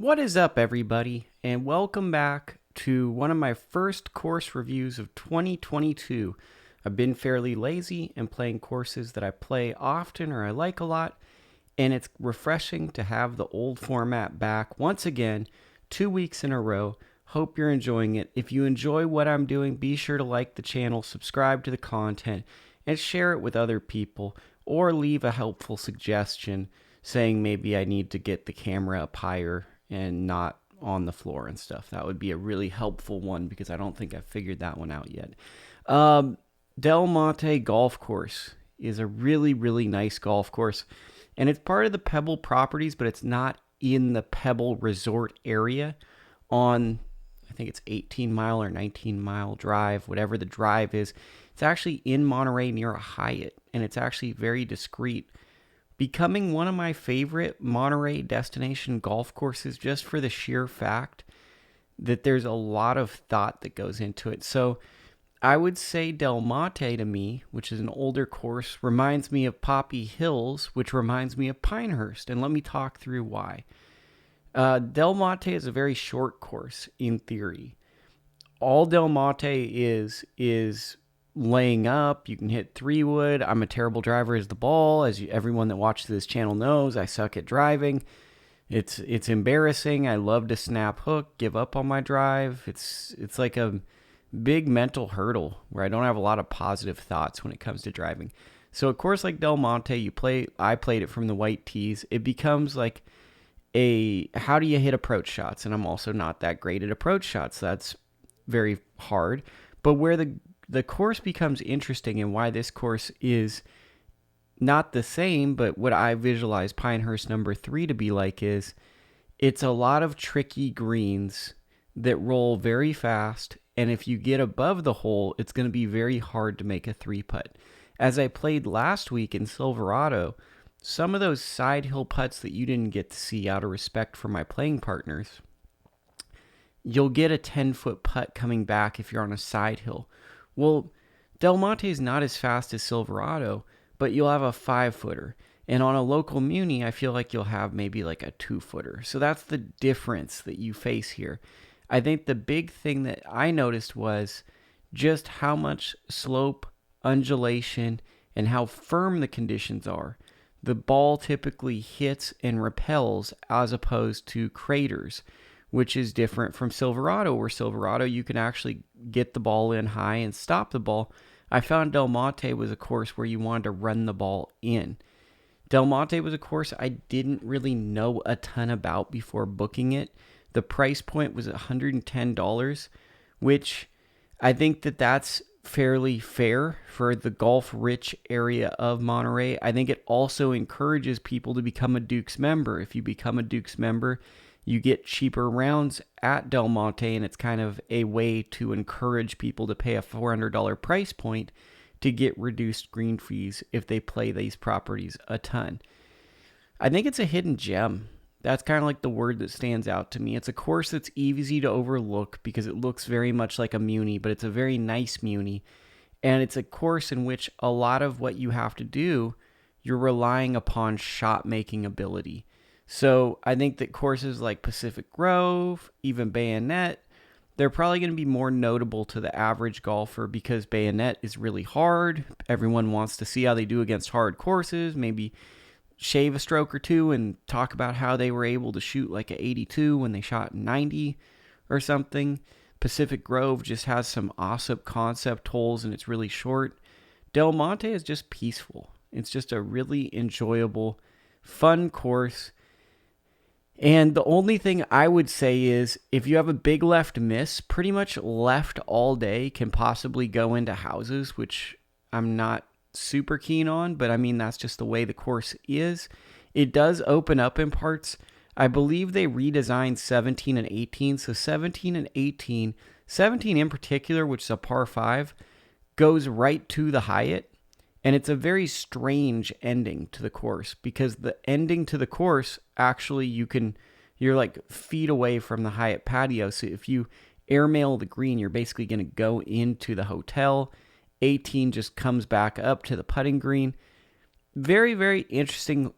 What is up, everybody, and welcome back to one of my first course reviews of 2022. I've been fairly lazy and playing courses that I play often or I like a lot, and it's refreshing to have the old format back once again, 2 weeks in a row. Hope you're enjoying it. If you enjoy what I'm doing, be sure to like the channel, subscribe to the content, and share it with other people, or leave a helpful suggestion saying maybe I need to get the camera up higher and not on the floor and stuff. That would be a really helpful one because I don't think I've figured that one out yet. Del Monte Golf Course is a really, really nice golf course, and it's part of the Pebble properties, but it's not in the Pebble Resort area on, I think it's 18-mile or 19-mile drive, whatever the drive is. It's actually in Monterey near a Hyatt, and it's actually very discreet, becoming one of my favorite Monterey destination golf courses just for the sheer fact that there's a lot of thought that goes into it. So I would say Del Monte to me, which is an older course, reminds me of Poppy Hills, which reminds me of Pinehurst. And let me talk through why. Del Monte is a very short course in theory. All Del Monte is laying up. You can hit 3-wood. I'm a terrible driver as the ball. Everyone that watches this channel knows, I suck at driving. It's embarrassing. I love to snap hook, give up on my drive. It's like a big mental hurdle where I don't have a lot of positive thoughts when it comes to driving. So a course like Del Monte, I played it from the white tees. It becomes like how do you hit approach shots? And I'm also not that great at approach shots. That's very hard. But where the course becomes interesting and why this course is not the same, but what I visualize Pinehurst number 3 to be like is it's a lot of tricky greens that roll very fast, and if you get above the hole, it's going to be very hard to make a 3-putt. As I played last week in Silverado, some of those side hill putts that you didn't get to see out of respect for my playing partners, you'll get a 10-foot putt coming back if you're on a side hill. Well, Del Monte is not as fast as Silverado, but you'll have a 5-footer. And on a local MUNI, I feel like you'll have maybe like a 2-footer. So that's the difference that you face here. I think the big thing that I noticed was just how much slope, undulation, and how firm the conditions are. The ball typically hits and repels as opposed to craters, which is different from Silverado, where Silverado you can actually get the ball in high and stop the ball. I found Del Monte was a course where you wanted to run the ball in. Del Monte was a course I didn't really know a ton about before booking it. The price point was $110, which I think that's fairly fair for the golf-rich area of Monterey. I think it also encourages people to become a Dukes member. If you become a Dukes member, you get cheaper rounds at Del Monte, and it's kind of a way to encourage people to pay a $400 price point to get reduced green fees if they play these properties a ton. I think it's a hidden gem. That's kind of like the word that stands out to me. It's a course that's easy to overlook because it looks very much like a MUNI, but it's a very nice MUNI. And it's a course in which a lot of what you have to do, you're relying upon shot-making ability. So I think that courses like Pacific Grove, even Bayonet, they're probably going to be more notable to the average golfer because Bayonet is really hard. Everyone wants to see how they do against hard courses, maybe shave a stroke or two and talk about how they were able to shoot like a 82 when they shot 90 or something. Pacific Grove just has some awesome concept holes and it's really short. Del Monte is just peaceful. It's just a really enjoyable, fun course. And the only thing I would say is if you have a big left miss, pretty much left all day can possibly go into houses, which I'm not super keen on, but I mean, that's just the way the course is. It does open up in parts. I believe they redesigned 17 and 18. So 17 and 18, 17 in particular, which is a par 5, goes right to the Hyatt. And it's a very strange ending to the course because the ending to the course, actually, you're like feet away from the Hyatt patio. So if you airmail the green, you're basically going to go into the hotel. 18 just comes back up to the putting green. Very, very interesting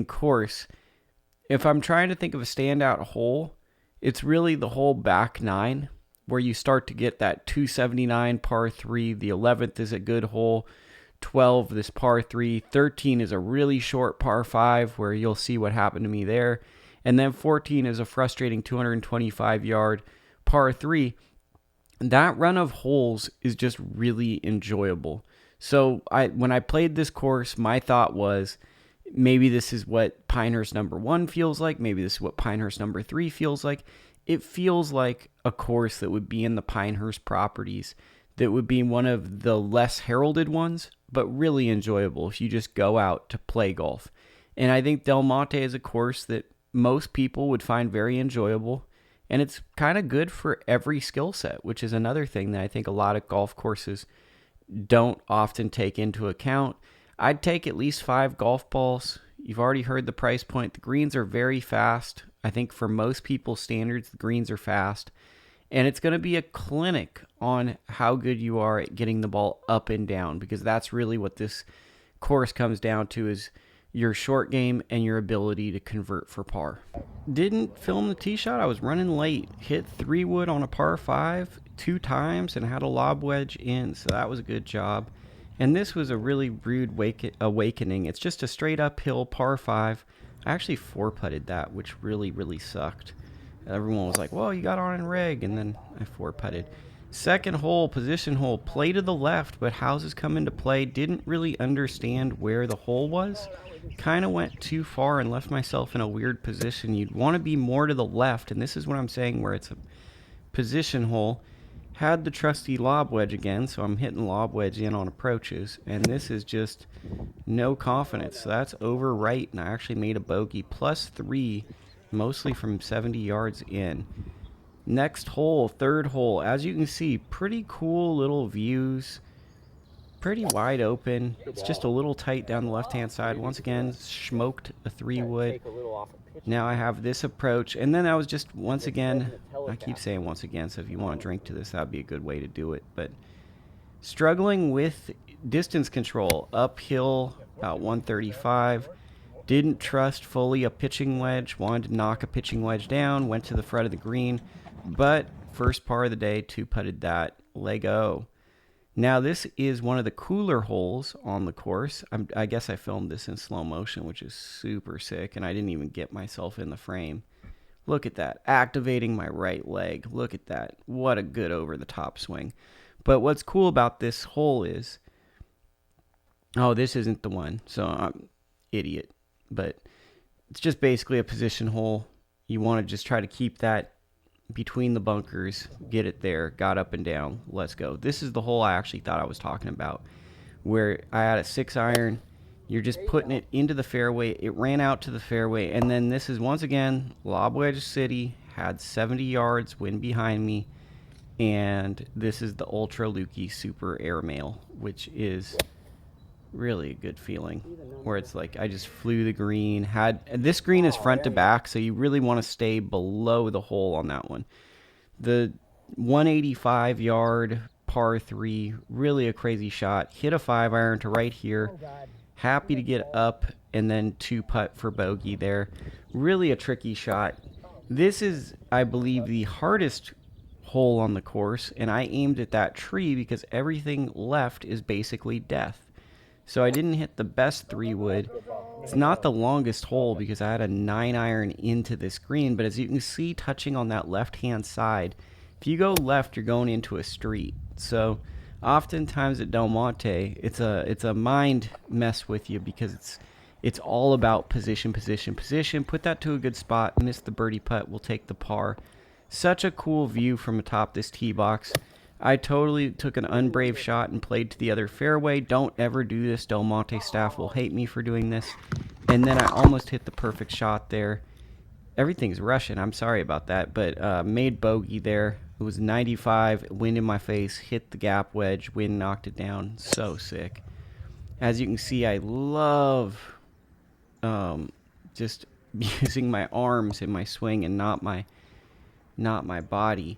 course. If I'm trying to think of a standout hole, it's really the whole back nine where you start to get that 279 par 3. The 11th is a good hole. 12, this par 3. 13 is a really short par 5 where you'll see what happened to me there. And then 14 is a frustrating 225-yard par 3. That run of holes is just really enjoyable. So when I played this course, my thought was maybe this is what Pinehurst number 1 feels like. Maybe this is what Pinehurst number 3 feels like. It feels like a course that would be in the Pinehurst properties, that would be one of the less heralded ones, but really enjoyable if you just go out to play golf. And I think Del Monte is a course that most people would find very enjoyable. And it's kind of good for every skill set, which is another thing that I think a lot of golf courses don't often take into account. I'd take at least 5 golf balls. You've already heard the price point. The greens are very fast. I think for most people's standards, the greens are fast. And it's going to be a clinic on how good you are at getting the ball up and down, because that's really what this course comes down to, is your short game and your ability to convert for par. Didn't film the tee shot. I was running late. Hit 3-wood on a par 5 2 times and had a lob wedge in, so that was a good job. And this was a really rude awakening. It's just a straight uphill par 5. I actually 4-putted that, which really, really sucked. Everyone was like, well, you got on in reg, and then I 4-putted. Second hole, position hole, play to the left, but houses come into play. Didn't really understand where the hole was. Kind of went too far and left myself in a weird position. You'd want to be more to the left, and this is what I'm saying, where it's a position hole. Had the trusty lob wedge again, so I'm hitting lob wedge in on approaches, and this is just no confidence. So that's over right, and I actually made a bogey, +3, mostly from 70 yards in. Next hole, third hole. As you can see, pretty cool little views. Pretty wide open. It's just a little tight down the left-hand side. Once again, smoked a 3-wood. Now I have this approach. And then I was just, once again, I keep saying once again, so if you want to drink to this, that would be a good way to do it. But struggling with distance control. Uphill, about 135. Didn't trust fully a pitching wedge. Wanted to knock a pitching wedge down. Went to the front of the green. But first par of the day, 2-putted that. Lego. Now this is one of the cooler holes on the course. I guess I filmed this in slow motion, which is super sick, and I didn't even get myself in the frame. Look at that. Activating my right leg. Look at that. What a good over-the-top swing. But what's cool about this hole is... Oh, this isn't the one, so I'm idiot. But it's just basically a position hole. You want to just try to keep that between the bunkers, get it there, got up and down, let's go. This is the hole I actually thought I was talking about, where I had a 6-iron. You're just putting it into the fairway. It ran out to the fairway, and then this is once again lob wedge city. Had 70 yards, wind behind me, and this is the Ultra Lukie Super Airmail, which is really a good feeling, where it's like I just flew the green. This green is front to back, so you really want to stay below the hole on that one. The 185-yard par 3, really a crazy shot. Hit a 5-iron to right here. Happy to get up, and then 2-putt for bogey there. Really a tricky shot. This is, I believe, the hardest hole on the course, and I aimed at that tree because everything left is basically death. So I didn't hit the best 3-wood. It's not the longest hole because I had a 9-iron into this green, but as you can see, touching on that left-hand side, if you go left, you're going into a street. So oftentimes at Del Monte, it's a mind mess with you because it's all about position. Put that to a good spot, miss the birdie putt, we'll take the par. Such a cool view from atop this tee box. I totally took an unbrave shot and played to the other fairway. Don't ever do this. Del Monte staff will hate me for doing this. And then I almost hit the perfect shot there. Everything's rushing. I'm sorry about that. But made bogey there. It was 95. Wind in my face. Hit the gap wedge. Wind knocked it down. So sick. As you can see, I love just using my arms in my swing and not my body.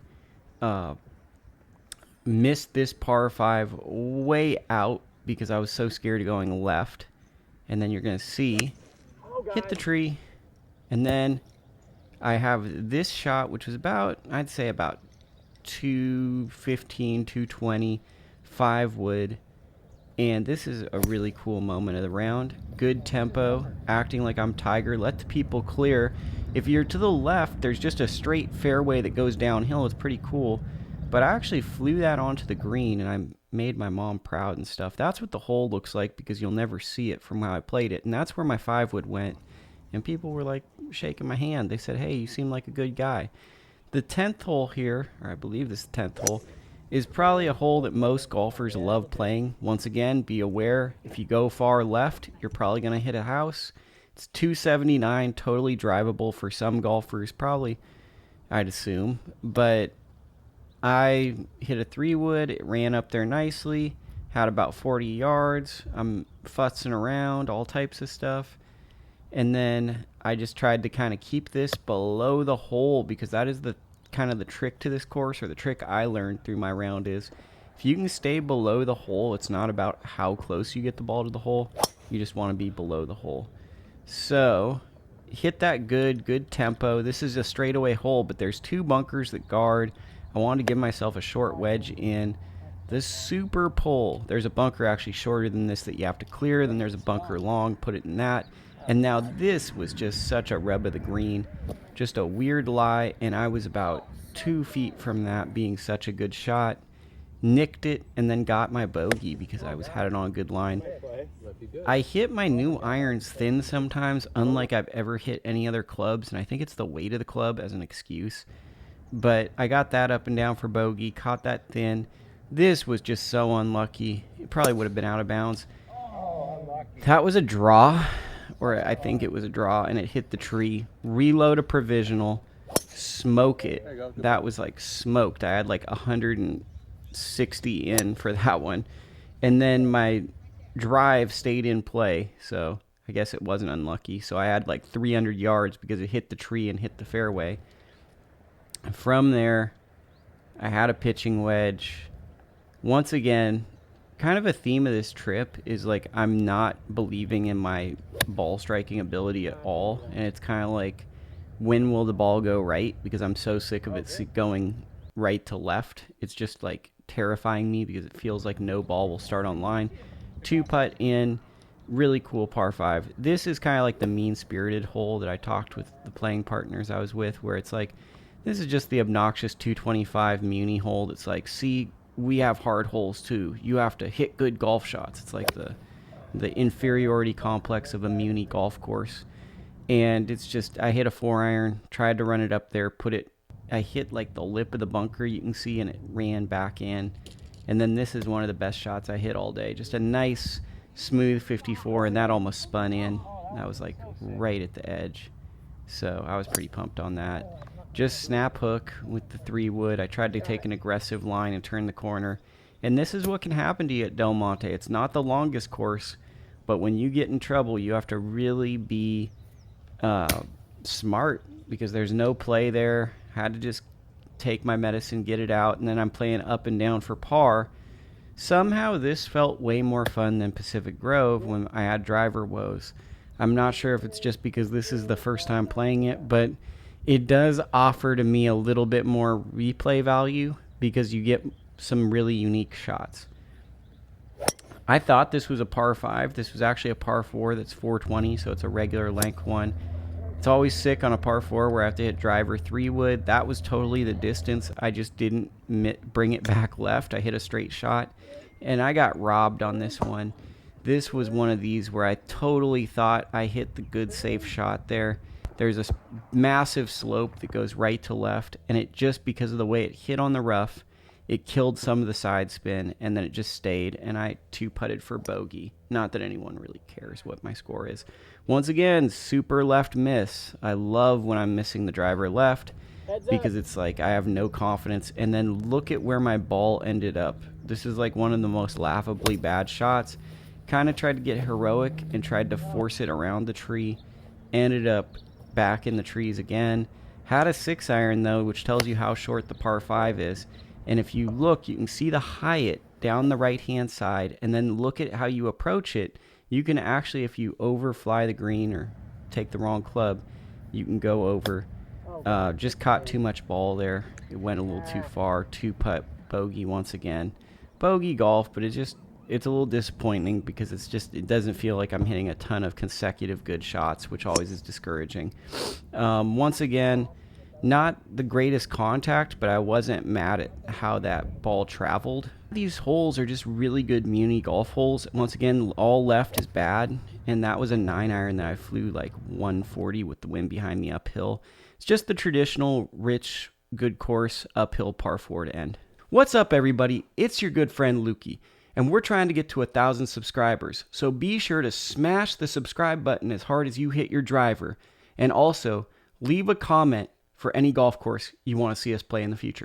Missed this par 5 way out because I was so scared of going left. And then you're going to see, hit the tree, And then I have this shot, which was about, I'd say about 215, 220, 5 wood. And this is a really cool moment of the round. Good tempo, acting like I'm Tiger. Let the people clear. If you're to the left, there's just a straight fairway that goes downhill. It's pretty cool. But I actually flew that onto the green, and I made my mom proud and stuff. That's what the hole looks like, because you'll never see it from how I played it. And that's where my 5 wood went. And people were like shaking my hand. They said, hey, you seem like a good guy. The 10th hole here, or I believe this is the 10th hole, is probably a hole that most golfers love playing. Once again, be aware, if you go far left, you're probably going to hit a house. It's 279, totally drivable for some golfers, probably, I'd assume. But I hit a 3 wood, it ran up there nicely, had about 40 yards. I'm futzing around, all types of stuff. And then I just tried to kind of keep this below the hole, because that is the kind of the trick to this course, or the trick I learned through my round, is if you can stay below the hole, it's not about how close you get the ball to the hole. You just want to be below the hole. So hit that good tempo. This is a straightaway hole, but there's 2 bunkers that guard. I wanted to give myself a short wedge in. This super pull, there's a bunker actually shorter than this that you have to clear. Then there's a bunker long, put it in that. And now this was just such a rub of the green. Just a weird lie, and I was about 2 feet from that being such a good shot. Nicked it, and then got my bogey because I had it on a good line. I hit my new irons thin sometimes, unlike I've ever hit any other clubs, and I think it's the weight of the club as an excuse. But I got that up and down for bogey, caught that thin. This was just so unlucky. It probably would have been out of bounds. That was a draw. Or I think it was a draw, and it hit the tree. Reload a provisional, smoke it. That was like smoked. I had like 160 in for that one. And then my drive stayed in play, so I guess it wasn't unlucky. So I had like 300 yards because it hit the tree and hit the fairway. From there, I had a pitching wedge. Once again, kind of a theme of this trip is like I'm not believing in my ball striking ability at all, and it's kind of like, when will the ball go right? Because I'm so sick of it going right to left. It's just like terrifying me because it feels like no ball will start on line. 2-putt in, really cool par 5. This is kind of like the mean-spirited hole that I talked with the playing partners I was with, where it's like, this is just the obnoxious 225 MUNI hole that's like, see, we have hard holes too. You have to hit good golf shots. It's like the inferiority complex of a MUNI golf course. And it's just, I hit a 4-iron, tried to run it up there, I hit like the lip of the bunker, you can see, and it ran back in. And then this is one of the best shots I hit all day. Just a nice, smooth 54, and that almost spun in. That was like right at the edge. So I was pretty pumped on that. Just snap hook with the 3 wood. I tried to take an aggressive line and turn the corner. And this is what can happen to you at Del Monte. It's not the longest course, but when you get in trouble, you have to really be smart, because there's no play there. Had to just take my medicine, get it out, and then I'm playing up and down for par. Somehow this felt way more fun than Pacific Grove when I had driver woes. I'm not sure if it's just because this is the first time playing it, but it does offer to me a little bit more replay value because you get some really unique shots. I thought this was a par 5. This was actually a par 4 that's 420, so it's a regular length one. It's always sick on a par 4 where I have to hit driver 3 wood. That was totally the distance. I just didn't bring it back left. I hit a straight shot, and I got robbed on this one. This was one of these where I totally thought I hit the good safe shot there. There's a massive slope that goes right to left, and it just, because of the way it hit on the rough, it killed some of the side spin, and then it just stayed, and I 2-putted for bogey. Not that anyone really cares what my score is. Once again, super left miss. I love when I'm missing the driver left, because it's like I have no confidence. And then look at where my ball ended up. This is like one of the most laughably bad shots. Kind of tried to get heroic and tried to force it around the tree. Ended up back in the trees again. Had a 6-iron though, which tells you how short the par 5 is. And if you look, you can see the Hyatt down the right-hand side, and then look at how you approach it. You can actually, if you overfly the green or take the wrong club, you can go over. Just caught too much ball there. It went a little too far. 2-putt bogey once again. Bogey golf, but it's a little disappointing because it doesn't feel like I'm hitting a ton of consecutive good shots, which always is discouraging. Once again, not the greatest contact, but I wasn't mad at how that ball traveled. These holes are just really good Muni golf holes. Once again, all left is bad, and that was a 9-iron that I flew like 140 with the wind behind me uphill. It's just the traditional rich, good course, uphill par 4 to end. What's up, everybody? It's your good friend Lukie, and we're trying to get to 1,000 subscribers. So be sure to smash the subscribe button as hard as you hit your driver, and also leave a comment for any golf course you want to see us play in the future.